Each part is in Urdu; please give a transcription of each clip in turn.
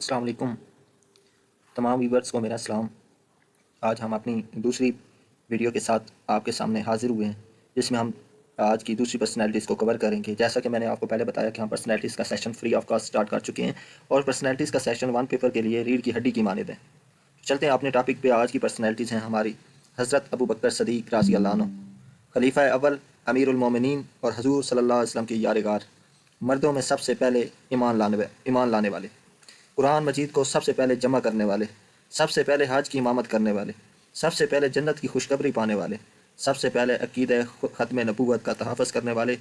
السلام علیکم تمام ویورز کو میرا سلام۔ آج ہم اپنی دوسری ویڈیو کے ساتھ آپ کے سامنے حاضر ہوئے ہیں، جس میں ہم آج کی دوسری پرسنالٹیز کو کور کریں گے۔ جیسا کہ میں نے آپ کو پہلے بتایا کہ ہم پرسنالٹیز کا session free of cost start کر چکے ہیں، اور پرسنالٹیز کا سیشن 1 پیپر کے لیے ریڑھ کی ہڈی کی مانند ہے۔ چلتے ہیں اپنے ٹاپک پہ۔ آج کی پرسنالٹیز ہیں ہماری حضرت ابو بکر صدیق رضی اللہ عنہ، خلیفہ اول، امیر المومنین اور حضور صلی اللہ علیہ وسلم کے یارغار، مردوں میں سب سے پہلے ایمان لانے والے، قرآن مجید کو سب سے پہلے جمع کرنے والے، سب سے پہلے حج کی امامت کرنے والے، سب سے پہلے جنت کی خوشخبری پانے والے، سب سے پہلے عقیدہ ختم نبوت کا تحفظ کرنے والے،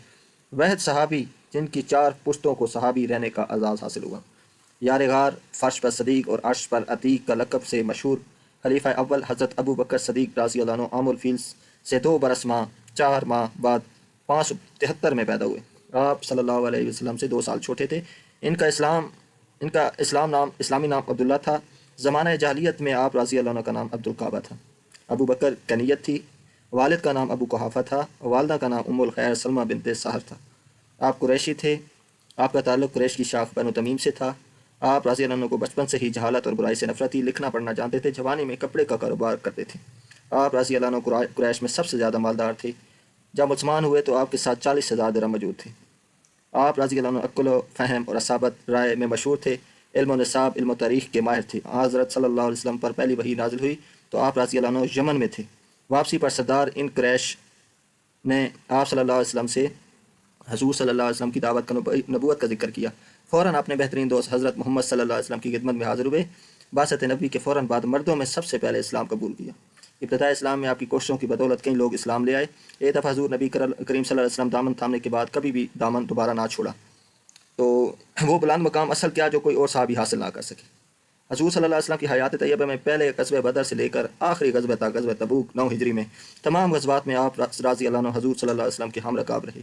واحد صحابی جن کی 4 پشتوں کو صحابی رہنے کا اعزاز حاصل ہوا، یارغار، فرش پر صدیق اور عرش پر عتیق کا لقب سے مشہور خلیفہ اول حضرت ابو بکر صدیق رضی اللہ عنہ عام الفیل سے 2 برس ماہ 4 ماہ بعد 573 میں پیدا ہوئے۔ آپ صلی اللہ علیہ وسلم سے 2 سال چھوٹے تھے۔ ان کا اسلامی نام عبداللہ تھا۔ زمانہ جاہلیت میں آپ رضی اللہ عنہ کا نام عبدالکعبہ تھا۔ ابو بکر کنیت تھی۔ والد کا نام ابو قحافہ تھا، والدہ کا نام ام الخیر سلمہ بنت سہر تھا۔ آپ قریشی تھے۔ آپ کا تعلق قریش کی شاخ بنو تمیم سے تھا۔ آپ رضی اللہ عنہ کو بچپن سے ہی جہالت اور برائی سے نفرت تھی، لکھنا پڑھنا جانتے تھے، جوانی میں کپڑے کا کاروبار کرتے تھے۔ آپ رضی اللہ عنہ قریش میں سب سے زیادہ مالدار تھے۔ جب مسلمان ہوئے تو آپ کے ساتھ 40,000 درہم موجود تھے۔ آپ رضی اللہ عنہ عقل و فہم اور اصابت رائے میں مشہور تھے، علم و نصاب، علم و تاریخ کے ماہر تھے۔ حضرت صلی اللہ علیہ وسلم پر پہلی وحی نازل ہوئی تو آپ رضی اللہ عنہ یمن میں تھے۔ واپسی پر سردار ان قریش نے آپ صلی اللہ علیہ وسلم سے حضور صلی اللہ علیہ وسلم کی دعوت کا نبوت کا ذکر کیا۔ فوراً اپنے بہترین دوست حضرت محمد صلی اللہ علیہ وسلم کی خدمت میں حاضر ہوئے۔ بعثت نبی کے فوراً بعد مردوں میں سب سے پہلے اسلام قبول کیا۔ ابتداء اسلام میں آپ کی کوششوں کی بدولت کئی لوگ اسلام لے آئے۔ ایک دفعہ حضور نبی کریم صلی اللہ علیہ وسلم دامن تھامنے کے بعد کبھی بھی دامن دوبارہ نہ چھوڑا، تو وہ بلند مقام اصل کیا جو کوئی اور صحابی حاصل نہ کر سکے۔ حضور صلی اللہ علیہ وسلم کی حیات طیبہ میں پہلے غزوہ بدر سے لے کر آخری غزوہ تک، غزوہ تبوک 9 ہجری میں، تمام غزوات میں آپ رضی اللہ عنہ حضور صلی اللہ علیہ وسلم کے ہم رکاب رہے۔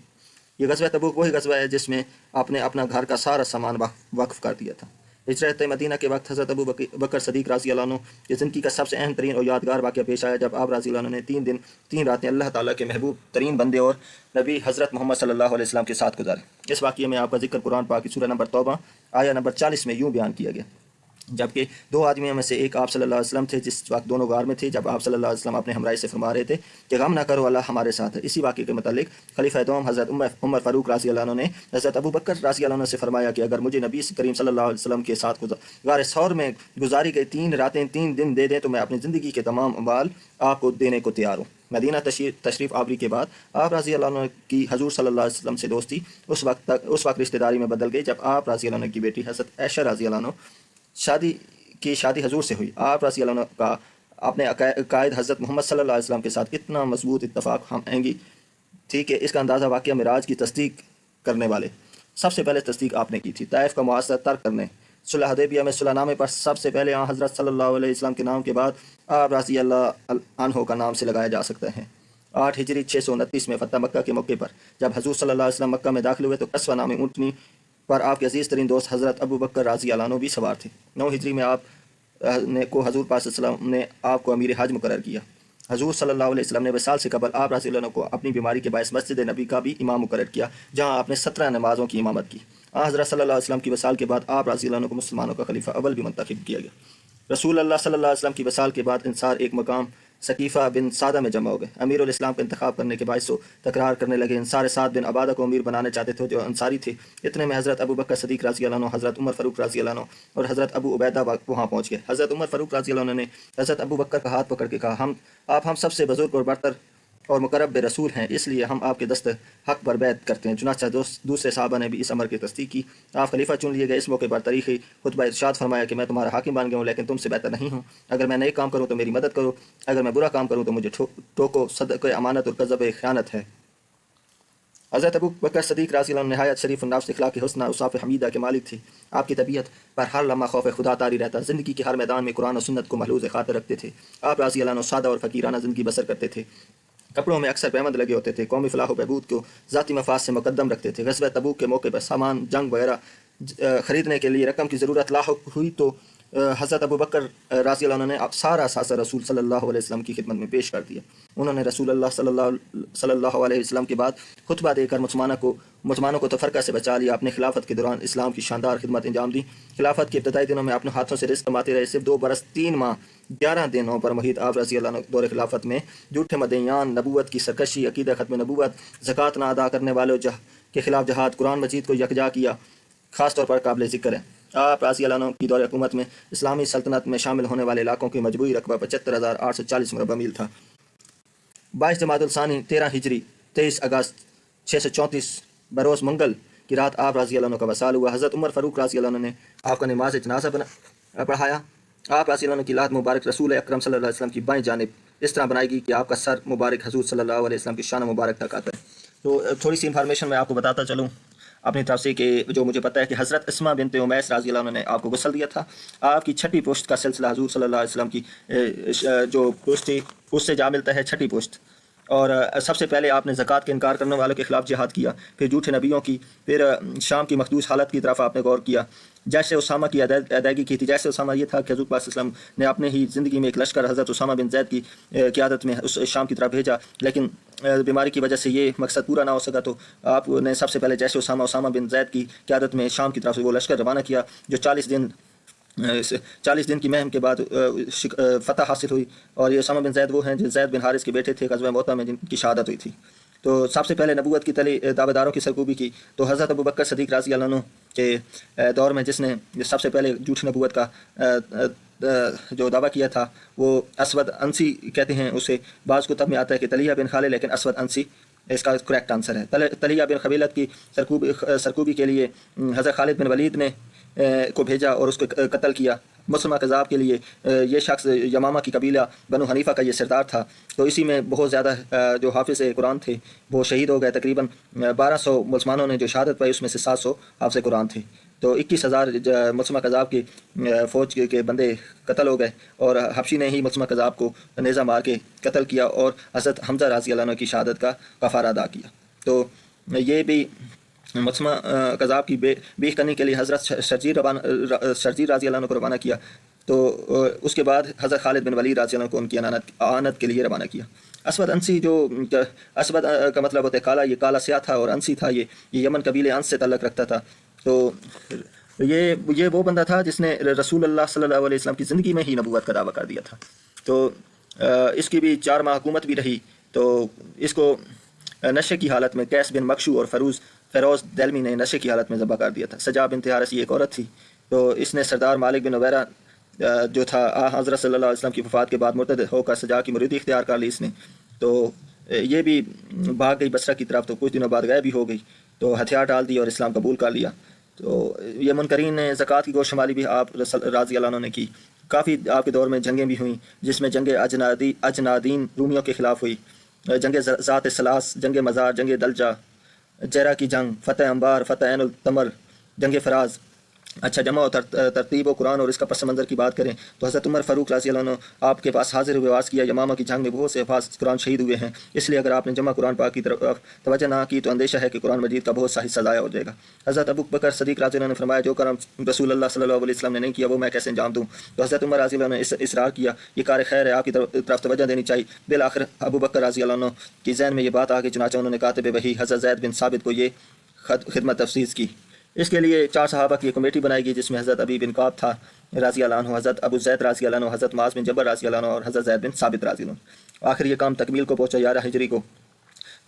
یہ غزوہ تبوک وہی غزوہ ہے جس میں آپ نے اپنا گھر کا سارا سامان وقف کر دیا تھا۔ ہجرت مدینہ کے وقت حضرت ابو بکر صدیق رضی اللہ عنہ کی زندگی کا سب سے اہم ترین اور یادگار واقعہ پیش آیا جب آپ رضی اللہ عنہ نے 3 دن 3 راتیں اللہ تعالیٰ کے محبوب ترین بندے اور نبی حضرت محمد صلی اللہ علیہ وسلم کے ساتھ گزارے۔ اس واقعے میں آپ کا ذکر قرآن پاک کی سورہ نمبر توبہ آیہ نمبر 40 میں یوں بیان کیا گیا، جبکہ 2 آدمیوں میں سے ایک آپ صلی اللہ علیہ وسلم تھے جس وقت دونوں غار میں تھے، جب آپ صلی اللہ علیہ وسلم اپنے ہمراہی سے فرما رہے تھے کہ غم نہ کرو، اللہ ہمارے ساتھ ہے۔ اسی واقعے کے متعلق خلیفہ دوم حضرت عمر فاروق رضی اللہ عنہ نے حضرت ابو بکر رضی اللہ عنہ سے فرمایا کہ اگر مجھے نبی کریم صلی اللہ علیہ وسلم کے ساتھ غار ثور میں گزاری گئی 3 راتیں 3 دن دے دیں تو میں اپنی زندگی کے تمام اموال آپ کو دینے کو تیار ہوں۔ مدینہ تشریف آوری کے بعد آپ رضی اللہ عنہ کی حضور صلی اللہ علیہ وسلم سے دوستی اس وقت رشتہ داری میں بدل گئی جب آپ رضی اللہ عنہ کی بیٹی حضرت عائشہ رضی اللہ عنہ شادی حضور سے ہوئی۔ آپ رضی اللہ عنہ کا اپنے قائد حضرت محمد صلی اللہ علیہ وسلم کے ساتھ اتنا مضبوط اتفاق ہم آہنگی تھی کہ اس کا اندازہ واقعہ معراج کی تصدیق کرنے والے سب سے پہلے تصدیق آپ نے کی تھی۔ طائف کا معاہدہ ترک کرنے، صلح حدیبیہ میں صلح نامے پر سب سے پہلے حضرت صلی اللہ علیہ وسلم کے نام کے بعد آپ رضی اللہ عنہ کا نام سے لگایا جا سکتا ہے۔ 8 ہجری 629 میں فتح مکہ کے موقع پر جب حضور صلی اللہ علیہ وسلم مکہ میں داخل ہوئے تو قصوہ نامی اونٹنی پر آپ کے عزیز ترین دوست حضرت ابو بکر رضی اللہ عنہ بھی سوار تھے۔ 9 ہجری میں آپ کو حضور پاک صلی اللہ علیہ وسلم نے آپ کو امیر حج مقرر کیا۔ حضور صلی اللہ علیہ وسلم نے وصال سے قبل آپ رضی اللہ عنہ کو اپنی بیماری کے باعث مسجد نبی کا بھی امام مقرر کیا، جہاں آپ نے 17 نمازوں کی امامت کی۔ حضرت صلی اللہ علیہ وسلم کی وصال کے بعد آپ رضی اللہ عنہ کو مسلمانوں کا خلیفہ اول بھی منتخب کیا گیا۔ رسول اللہ صلی اللہ علیہ وسلم کی وصال کے بعد انصار ایک مقام ثقیفہ بن سعدہ میں جمع ہو گئے۔ امیر الاسلام کا انتخاب کرنے کے باعث تکرار کرنے لگے۔ انصار سعد بن عبادہ کو امیر بنانے چاہتے تھے جو انصاری تھے۔ اتنے میں حضرت ابو بکر صدیق رضی اللہ عنہ، حضرت عمر فاروق رضی اللہ عنہ اور حضرت ابو عبیدہ وہاں پہنچ گئے۔ حضرت عمر فاروق رضی اللہ عنہ نے حضرت ابو بکر کا ہاتھ پکڑ کے کہا، آپ ہم سب سے بزرگ اور برتر اور مقرب رسول ہیں، اس لیے ہم آپ کے دست حق پر بیعت کرتے ہیں۔ چنانچہ دوسرے صحابہ نے بھی اس امر کی تصدیق کی۔ آپ خلیفہ چن لیے گئے۔ اس موقع پر تاریخی خطبہ ارشاد فرمایا کہ میں تمہارا حاکم بن گیا ہوں لیکن تم سے بہتر نہیں ہوں۔ اگر میں نیک کام کروں تو میری مدد کرو، اگر میں برا کام کروں تو مجھے ٹوکو، صدق امانت اور کذب خیانت ہے۔ حضرت ابو بکر صدیق رضی اللہ عنہ نہایت شریف النفس، اخلاق حسنہ، اوصاف حمیدہ کے مالک تھے۔ آپ کی طبیعت پر ہر لمحہ خوف خدا طاری رہتا، زندگی کے ہر میدان میں قرآن و سنت کو محلوظ خاطر رکھتے تھے۔ آپ رضی اللہ عنہ سادہ اور فقیرانہ زندگی بسر کرتے تھے، کپڑوں میں اکثر پیمند لگے ہوتے تھے، قومی فلاح و بہبود کو ذاتی مفاد سے مقدم رکھتے تھے۔ غزوہ تبوک کے موقع پر سامان جنگ وغیرہ خریدنے کے لیے رقم کی ضرورت لاحق ہوئی تو حضرت ابو بکر رضی اللہ عنہ نے سارا ساسا رسول صلی اللہ علیہ وسلم کی خدمت میں پیش کر دیا۔ انہوں نے رسول اللہ صلی اللہ علیہ وسلم کے بعد خطبہ دے کر مسلمانوں کو تفرقہ سے بچا لیا۔ اپنے خلافت کے دوران اسلام کی شاندار خدمت انجام دی۔ خلافت کے ابتدائی دنوں میں اپنے ہاتھوں سے رزق کماتے رہے۔ صرف 2 برس 3 ماہ 11 دنوں پر محیط آپ رضی اللہ عنہ دور خلافت میں جھوٹے مدعیان، نبوت کی سرکشی، عقیدہ ختم نبوت، زکوٰۃ نہ ادا کرنے والوں کے خلاف جہاد، قرآن مجید کو یکجا کیا، خاص طور پر قابل ذکر ہے۔ آپ رضی اللہ عنہ کی دور حکومت میں اسلامی سلطنت میں شامل ہونے والے علاقوں کی مجموعی رقبہ 75,840 مربع میل تھا۔ 22 جمادی الثانی 13 ہجری 23 اگست 634 بروز منگل کی رات آپ رضی اللہ عنہ کا وصال ہوا۔ حضرت عمر فاروق رضی اللہ عنہ نے آپ کا نماز جنازہ پڑھایا۔ آپ رضی اللہ عنہ کی لات مبارک رسول اکرم صلی اللہ علیہ وسلم کی بائیں جانب اس طرح بنائی گئی کہ آپ کا سر مبارک حضور صلی اللہ علیہ وسلم کی شان مبارک تک آتا ہے۔ تو تھوڑی سی انفارمیشن میں آپ کو بتاتا چلوں اپنی طرف سے کہ جو مجھے پتہ ہے کہ حضرت اسما بنت امیس رضی اللہ عنہ نے آپ کو غسل دیا تھا۔ آپ کی چھٹی پشت کا سلسلہ حضور صلی اللہ علیہ وسلم کی جو پشت تھی اس سے جا ملتا ہے، چھٹی پشت۔ اور سب سے پہلے آپ نے زکوٰۃ کے انکار کرنے والوں کے خلاف جہاد کیا، پھر جھوٹے نبیوں کی، پھر شام کی مخدوش حالت کی طرف آپ نے غور کیا، جیسے اسامہ کی ادائیگی کی تھی۔ جیسے اسامہ یہ تھا کہ حضور پاک صلی اللہ علیہ وسلم نے اپنے ہی زندگی میں ایک لشکر حضرت اسامہ بن زید کی قیادت میں اس شام کی طرف بھیجا، لیکن بیماری کی وجہ سے یہ مقصد پورا نہ ہو سکا، تو آپ نے سب سے پہلے جیسے اسامہ بن زید کی قیادت میں شام کی طرف سے وہ لشکر روانہ کیا، جو 40 دن کی مہم کے بعد فتح حاصل ہوئی۔ اور یہ اسامہ بن زید وہ ہیں جو زید بن حارث کے بیٹے تھے، غزوہ موطا میں جن کی شہادت ہوئی تھی۔ تو سب سے پہلے نبوت کی تلی دعوے داروں کی سرکوبی کی تو حضرت ابو بکر صدیق رضی اللہ عنہ کے دور میں جس نے سب سے پہلے جھوٹی نبوت کا جو دعویٰ کیا تھا وہ اسود انسی کہتے ہیں اسے۔ بعض کتب میں آتا ہے کہ طلحہ بن خالد، لیکن اسود انسی اس کا کریکٹ آنسر ہے۔ طلحہ بن خبیلت کی سرکوبی کے لیے حضرت خالد بن ولید نے کو بھیجا اور اس کو قتل کیا۔ مسلمہ کذاب کے لیے یہ شخص یمامہ کی قبیلہ بنو حنیفہ کا یہ سردار تھا، تو اسی میں بہت زیادہ جو حافظ قرآن تھے وہ شہید ہو گئے۔ تقریباً 1200 مسلمانوں نے جو شہادت پائی اس میں سے 700 حافظ قرآن تھے، تو 21,000 مسلمہ کذاب کی فوج کے بندے قتل ہو گئے، اور حبشی نے ہی مسلمہ کذاب کو نیزہ مار کے قتل کیا اور حضرت حمزہ رضی اللہ عنہ کی شہادت کا کفارہ ادا کیا۔ تو یہ بھی مسلمہ کذاب کی بیخ کرنے کے لیے حضرت شرجیل رضی اللہ عنہ کو روانہ کیا، تو اس کے بعد حضرت خالد بن ولید رضی اللہ عنہ کو ان کی اعانت کے لیے روانہ کیا۔ اسود انسی جو اسود کا مطلب ہوتا ہے کالا، یہ کالا سیاہ تھا، اور انسی تھا یہ یمن قبیلے انس سے تعلق رکھتا تھا۔ تو یہ وہ بندہ تھا جس نے رسول اللہ صلی اللہ علیہ وسلم کی زندگی میں ہی نبوت کا دعویٰ کر دیا تھا۔ تو اس کی بھی 4 ماہ حکومت بھی رہی، تو اس کو نشے کی حالت میں قیس بن مکشو اور فیروز دلمی نے نشے کی حالت میں ذبح کر دیا تھا۔ سجا بنت حارث یہ ایک عورت تھی، تو اس نے سردار مالک بن عویرہ جو تھا حضرت صلی اللہ علیہ وسلم کی وفات کے بعد مرتد ہو کر سجا کی مریدی اختیار کر لی اس نے، تو یہ بھی بھاگ گئی بصرہ کی طرف، تو کچھ دنوں بعد غائب بھی ہو گئی، تو ہتھیار ڈال دی اور اسلام قبول کر لیا۔ تو یہ منکرین نے زکوٰۃ کی گوش شمالی بھی آپ رضی اللہ عنہ نے کی۔ کافی آپ کے دور میں جنگیں بھی ہوئیں، جس میں جنگ اجنادین رومیوں کے خلاف ہوئی، جنگ ذات سلاس، جنگ مزار، جنگ دلجہ، جیرا کی جنگ، فتح انبار، فتح عین التمر، جنگ فراز۔ اچھا، جمع و ترتیب و قرآن اور اس کا پس منظر کی بات کریں تو حضرت عمر فاروق رضی اللہ عنہ آپ کے پاس حاضر ہوئے، عرض کیا یمامہ کی جنگ میں بہت سے حفاظ قرآن شہید ہوئے ہیں، اس لیے اگر آپ نے جمع قرآن پاک کی طرف توجہ نہ کی تو اندیشہ ہے کہ قرآن مجید کا بہت سا حصہ ضائع ہو جائے گا۔ حضرت ابو بکر صدیق رضی اللہ عنہ نے فرمایا جو کرم رسول اللہ صلی اللہ علیہ وسلم نے نہیں کیا وہ میں کیسے انجام دوں؟ تو حضرت عمر رضی اللہ عنہ نے اصرار کیا یہ کار خیر ہے، آپ کی طرف توجہ دینی چاہیے۔ بالآخر ابو بکر رضی اللہ عنہ کی ذہن میں یہ بات آ گئی، چنانچہ انہوں نے کاتب وحی حضرت زید بن ثابت کو یہ خدمت تفسیر کی۔ اس کے لیے 4 صحابہ کی ایک کمیٹی بنائی گئی، جس میں حضرت ابی بن کعب تھا رضی اللہ عنہ، حضرت ابو زید رضی اللہ عنہ، حضرت معاذ بن جبل رضی اللہ عنہ اور حضرت زید بن ثابت رضی اللہ عنہ۔ آخر یہ کام تکمیل کو پہنچا 11 ہجری کو۔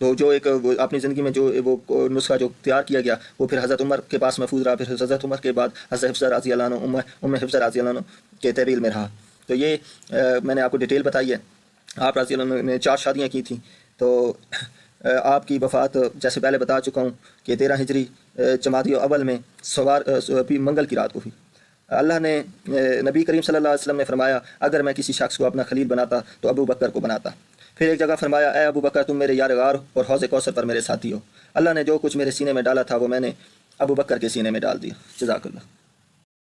تو جو ایک اپنی زندگی میں جو وہ نسخہ جو تیار کیا گیا وہ پھر حضرت عمر کے پاس محفوظ رہا، پھر حضرت عمر کے بعد حضرت حفصہ رضی اللہ عنہ، ام حفصہ رضی اللہ عنہ کے تحویل میں رہا۔ تو یہ میں نے آپ کو ڈیٹیل بتائی ہے۔ آپ رضی اللہ عنہ نے 4 شادیاں کی تھیں، تو آپ کی وفات جیسے پہلے بتا چکا ہوں کہ 13 ہجری جمادی اول میں منگل کی رات کو ہوئی۔ اللہ نے نبی کریم صلی اللہ علیہ وسلم نے فرمایا اگر میں کسی شخص کو اپنا خلیل بناتا تو ابو بکر کو بناتا۔ پھر ایک جگہ فرمایا اے ابو بکر تم میرے یارغار اور حوض کوثر پر میرے ساتھی ہو۔ اللہ نے جو کچھ میرے سینے میں ڈالا تھا وہ میں نے ابو بکر کے سینے میں ڈال دیا۔ جزاک اللہ۔